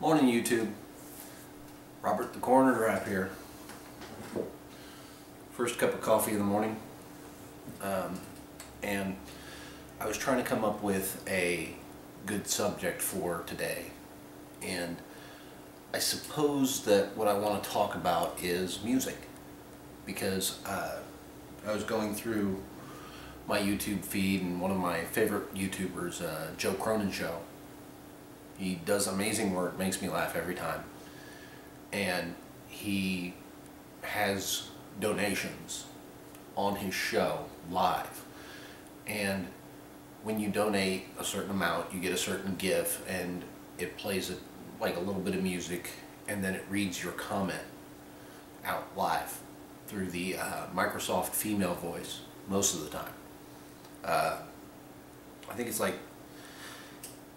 Morning, YouTube. Robert the Coroner up here. First cup of coffee in the morning. And I was trying to come up with a good subject for today. And I suppose that what I want to talk about is music. Because I was going through my YouTube feed, and one of my favorite YouTubers, Joe Cronin Show. He does amazing work, makes me laugh every time. And he has donations on his show live. And when you donate a certain amount, you get a certain GIF, and it plays like a little bit of music, and then it reads your comment out live through the Microsoft female voice most of the time. I think it's like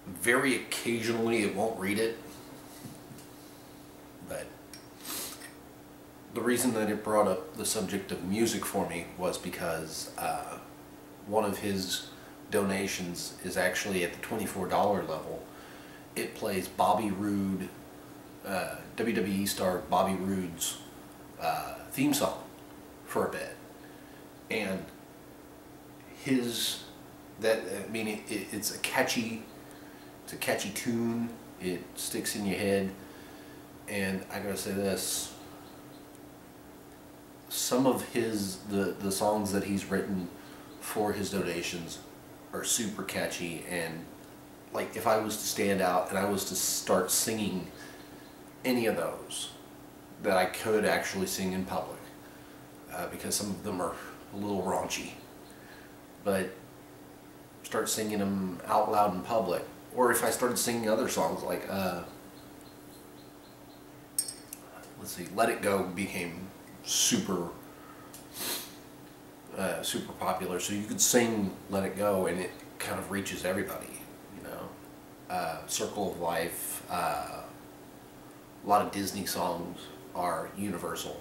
very occasionally it won't read it, but the reason that it brought up the subject of music for me was because one of his donations is actually at the $24 level. It plays Bobby Roode, WWE star Bobby Roode's theme song for a bit, and it's a catchy tune. It sticks in your head, and I gotta say this: some of the songs that he's written for his donations are super catchy, and like if I was to stand out and I was to start singing any of those, that I could actually sing in public, because some of them are a little raunchy, but start singing them out loud in public. Or if I started singing other songs like, let's see, Let It Go became super popular, so you could sing Let It Go and it kind of reaches everybody, you know. Circle of Life, a lot of Disney songs are universal.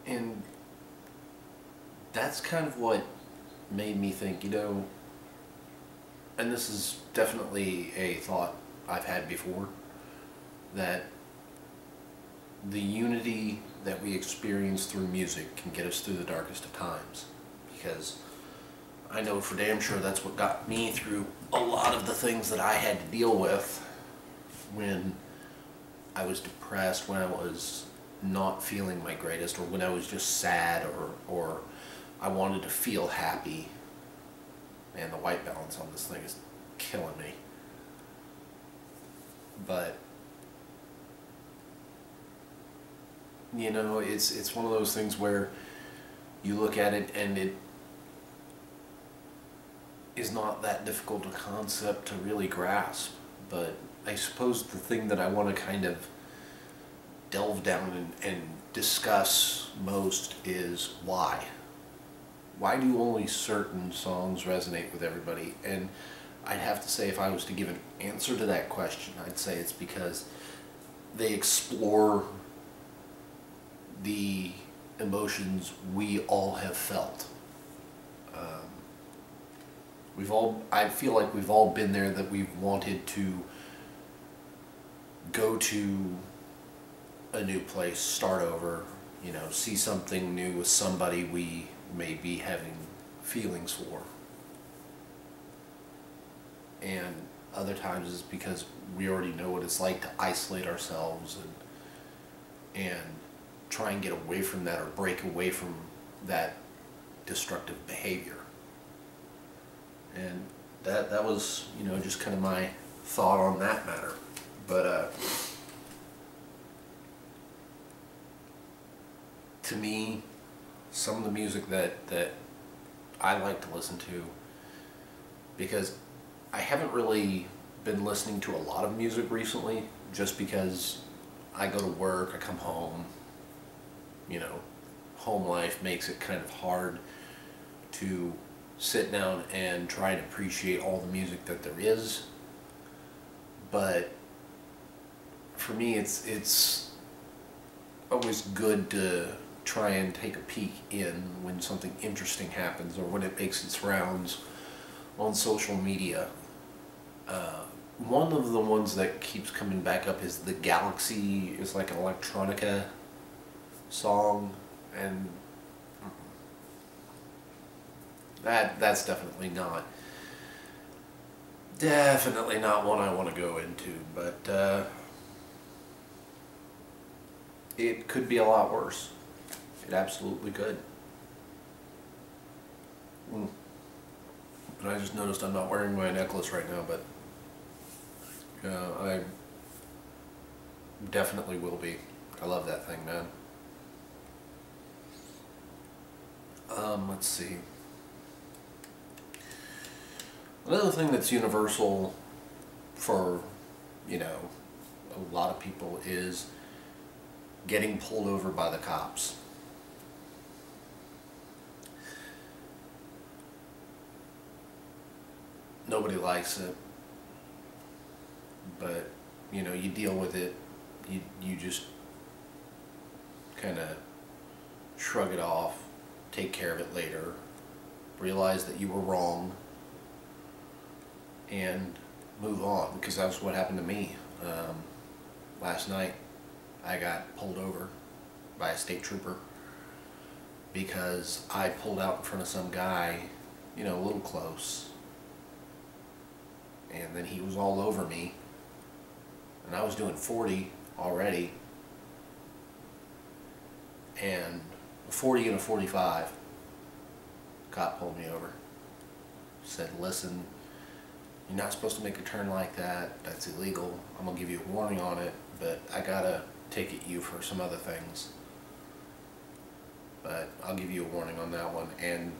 And that's kind of what made me think, you know, and this is definitely a thought I've had before, that the unity that we experience through music can get us through the darkest of times. Because I know for damn sure that's what got me through a lot of the things that I had to deal with when I was depressed, when I was not feeling my greatest, or when I was just sad, or I wanted to feel happy. Man, the white balance on this thing is killing me. But you know, it's one of those things where you look at it and it is not that difficult a concept to really grasp. But I suppose the thing that I want to kind of delve down and discuss most is why. Why do only certain songs resonate with everybody? And I'd have to say, if I was to give an answer to that question, I'd say it's because they explore the emotions we all have felt. I feel like we've all been there, that we've wanted to go to a new place, start over, you know, see something new with somebody we may be having feelings for. And other times it's because we already know what it's like to isolate ourselves and try and get away from that, or break away from that destructive behavior. And that was, you know, just kind of my thought on that matter. But to me, some of the music that I like to listen to, because I haven't really been listening to a lot of music recently, just because I go to work, I come home, you know, home life makes it kind of hard to sit down and try and appreciate all the music that there is. But for me, it's always good to try and take a peek in when something interesting happens, or when it makes its rounds on social media. One of the ones that keeps coming back up is the Galaxy is like an electronica song, and that's definitely not one I want to go into, but it could be a lot worse. It absolutely could. But I just noticed I'm not wearing my necklace right now, but I definitely will be. I love that thing, man. Let's see. Another thing that's universal for, a lot of people is getting pulled over by the cops. Nobody likes it, but you deal with it. You just kind of shrug it off, take care of it later, realize that you were wrong, and move on, because that's what happened to me. Last night I got pulled over by a state trooper because I pulled out in front of some guy, a little close, and then he was all over me, and I was doing 40 already, and a 40 and a 45, cop pulled me over, said, listen, you're not supposed to make a turn like that, that's illegal, I'm going to give you a warning on it, but I gotta ticket you for some other things. But I'll give you a warning on that one and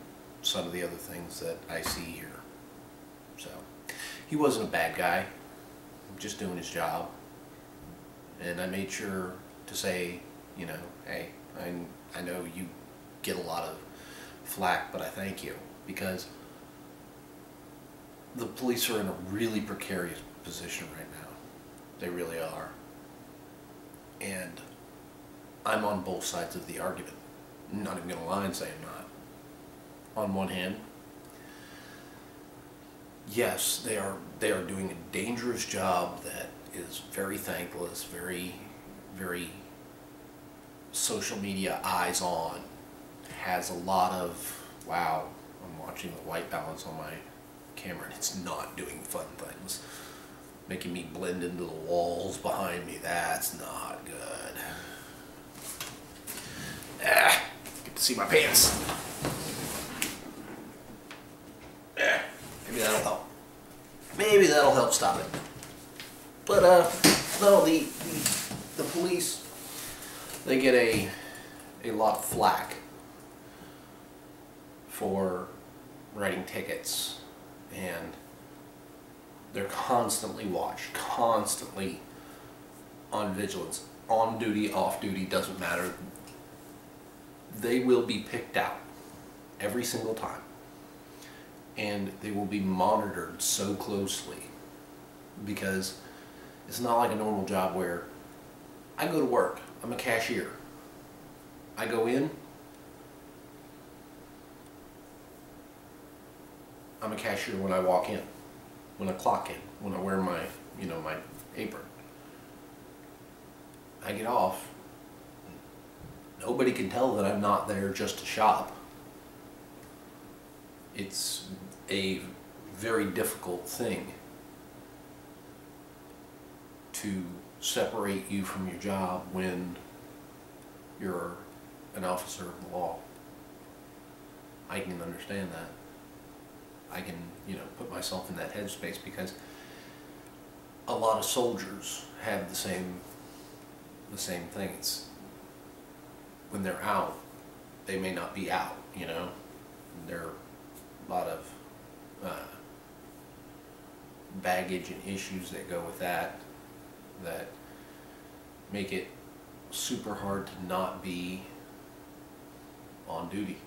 some of the other things that I see here. So, he wasn't a bad guy, just doing his job. And I made sure to say, hey, I know you get a lot of flack, but I thank you, because the police are in a really precarious position right now. They really are. And I'm on both sides of the argument. I'm not even going to lie and say I'm not. On one hand, yes, they are doing a dangerous job that is very thankless, very, very social media eyes on, has a lot of, wow, I'm watching the white balance on my camera and it's not doing fun things. Making me blend into the walls behind me, that's not good. Get to see my pants. Maybe that'll help. Maybe that'll help stop it. But no, the police, they get a lot of flack for writing tickets, and they're constantly watched, constantly on vigilance, on duty, off duty, doesn't matter. They will be picked out every single time, and they will be monitored so closely, because it's not like a normal job where I go to work, I'm a cashier, I go in, I'm a cashier when I walk in, when I clock in, when I wear my, my apron. I get off. Nobody can tell that I'm not there just to shop. It's a very difficult thing to separate you from your job when you're an officer of the law. I can understand that. I can, put myself in that headspace, because a lot of soldiers have the same thing. It's when they're out, they may not be out, There are a lot of baggage and issues that go with that make it super hard to not be on duty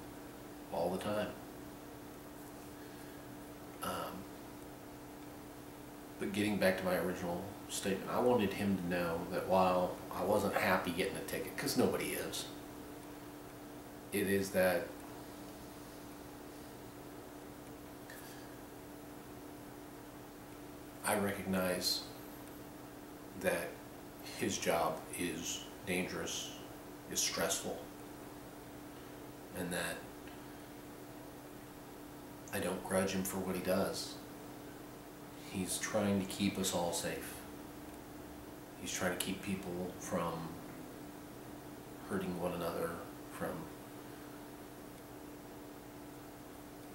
all the time. But getting back to my original statement, I wanted him to know that while I wasn't happy getting a ticket, because nobody is, it is that I recognize that his job is dangerous, is stressful, and that I don't grudge him for what he does. He's trying to keep us all safe. He's trying to keep people from hurting one another, from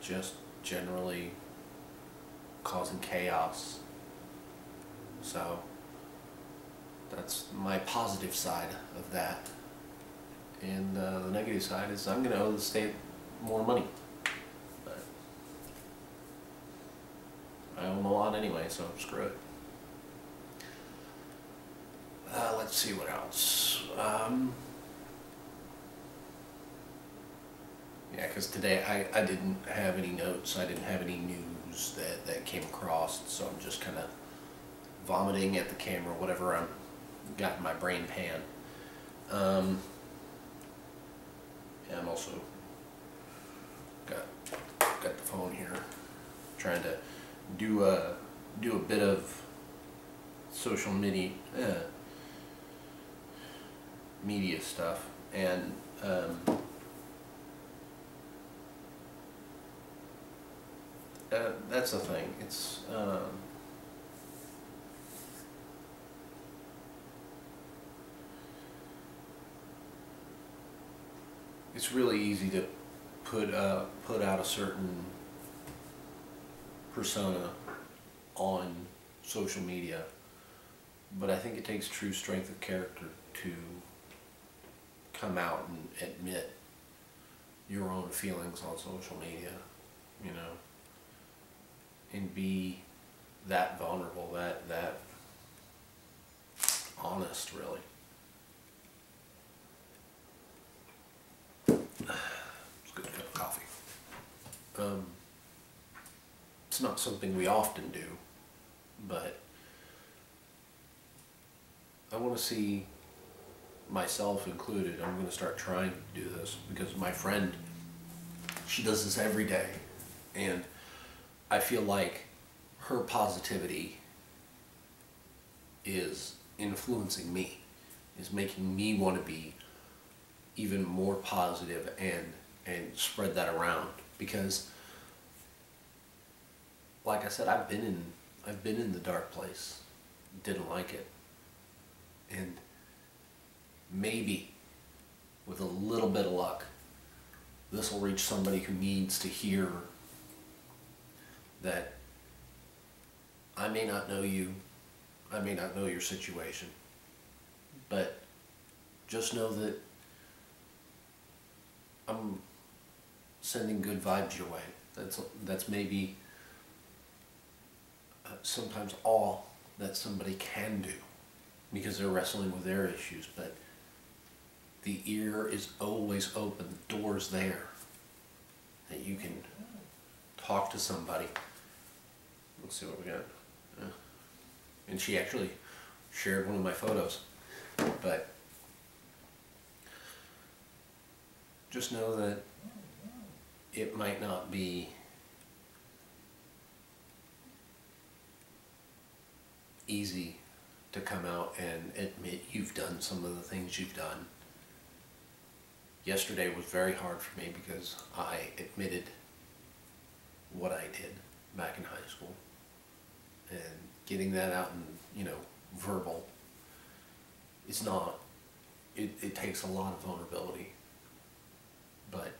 just generally causing chaos. So that's my positive side of that. And the negative side is I'm going to owe the state more money. But I owe them a lot anyway, so screw it. Let's see what else. Yeah, because today I didn't have any notes. I didn't have any news that came across, so I'm just kind of vomiting at the camera, whatever I'm got in my brain pan. Yeah, I'm also got the phone here, trying to do a bit of social media stuff, and that's the thing. It's really easy to put out a certain persona on social media, but I think it takes true strength of character to come out and admit your own feelings on social media, you know, and be that vulnerable, that honest, really. It's a good cup of coffee. It's not something we often do, but I want to see, myself included, I'm going to start trying to do this, because my friend, she does this every day, and I feel like her positivity is influencing me, is making me want to be even more positive and spread that around, because like I said, I've been in the dark place, didn't like it, and maybe with a little bit of luck this will reach somebody who needs to hear that I may not know you, I may not know your situation, but just know that I'm sending good vibes your way. That's maybe sometimes all that somebody can do, because they're wrestling with their issues, but the ear is always open, the door's there, that you can talk to somebody. Let's see what we got. And she actually shared one of my photos, but just know that it might not be easy to come out and admit you've done some of the things you've done. Yesterday was very hard for me because I admitted what I did back in high school, and getting that out in, you know, verbal, it's not, it takes a lot of vulnerability, but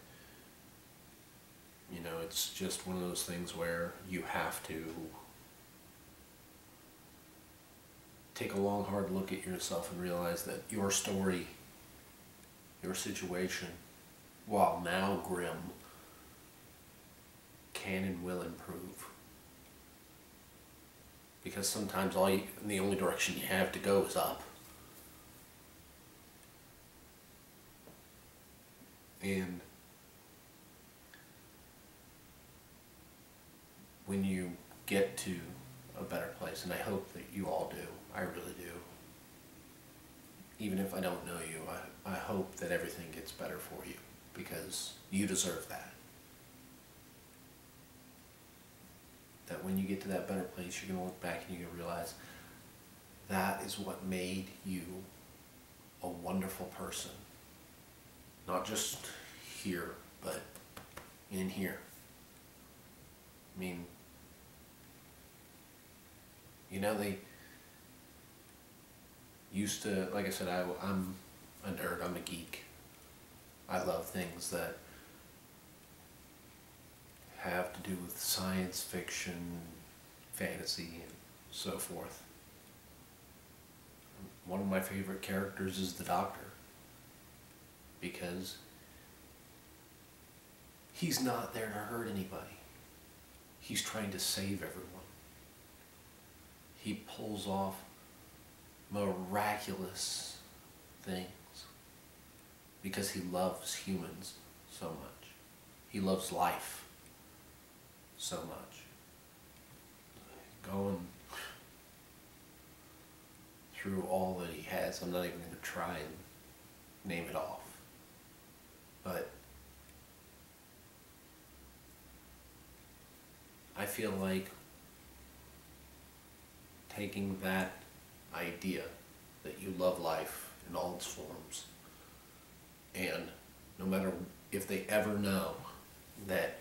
you know, it's just one of those things where you have to take a long, hard look at yourself and realize that your story, your situation, while now grim, can and will improve. Because sometimes the only direction you have to go is up. And when you get to a better place, and I hope that you all do, I really do, even if I don't know you, I hope that everything gets better for you, because you deserve that. that when you get to that better place, you're going to look back and you're going to realize that is what made you a wonderful person. Not just here, but in here. I mean, you know, they used to, like I said, I'm a nerd, I'm a geek. I love things that have to do with science fiction, fantasy, and so forth. One of my favorite characters is the Doctor, because he's not there to hurt anybody. He's trying to save everyone. He pulls off miraculous things because he loves humans so much. He loves life so much. Going through all that he has, I'm not even going to try and name it off. But I feel like taking that idea that you love life in all its forms, and no matter if they ever know that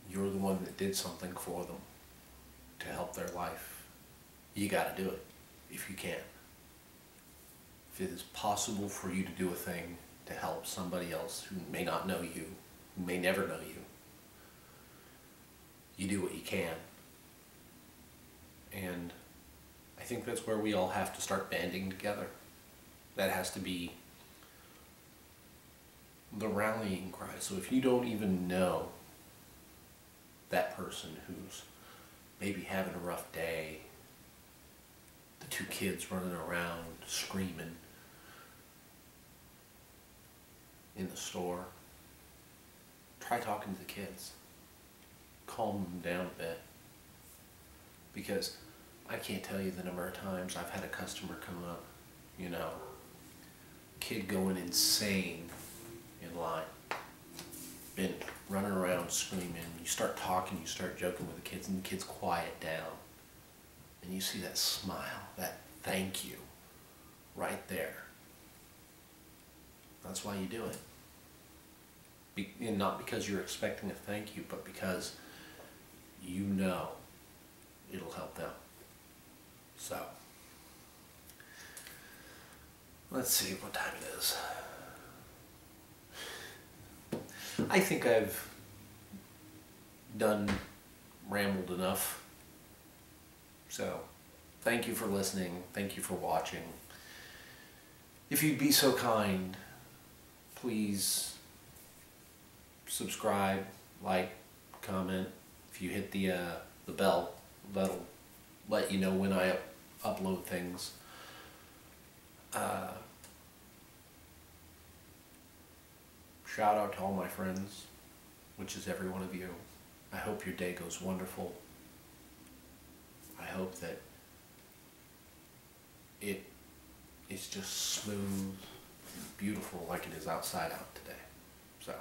you're the one that did something for them to help their life, you gotta do it if you can. If it is possible for you to do a thing to help somebody else who may not know you, who may never know you, you do what you can. And I think that's where we all have to start banding together. That has to be the rallying cry. So if you don't even know that person who's maybe having a rough day, the two kids running around screaming in the store, try talking to the kids. Calm them down a bit. Because I can't tell you the number of times I've had a customer come up, you know, kid going insane in line, been running around screaming. You start talking, you start joking with the kids, and the kids quiet down. And you see that smile, that thank you, right there. That's why you do it. And not because you're expecting a thank you, but because you know it'll help them. So, let's see what time it is. I think I've rambled enough. So, thank you for listening. Thank you for watching. If you'd be so kind, please subscribe, like, comment. If you hit the bell, that'll let you know when I upload things. Shout out to all my friends, which is every one of you. I hope your day goes wonderful. I hope that it's just smooth and beautiful like it is outside out today. So.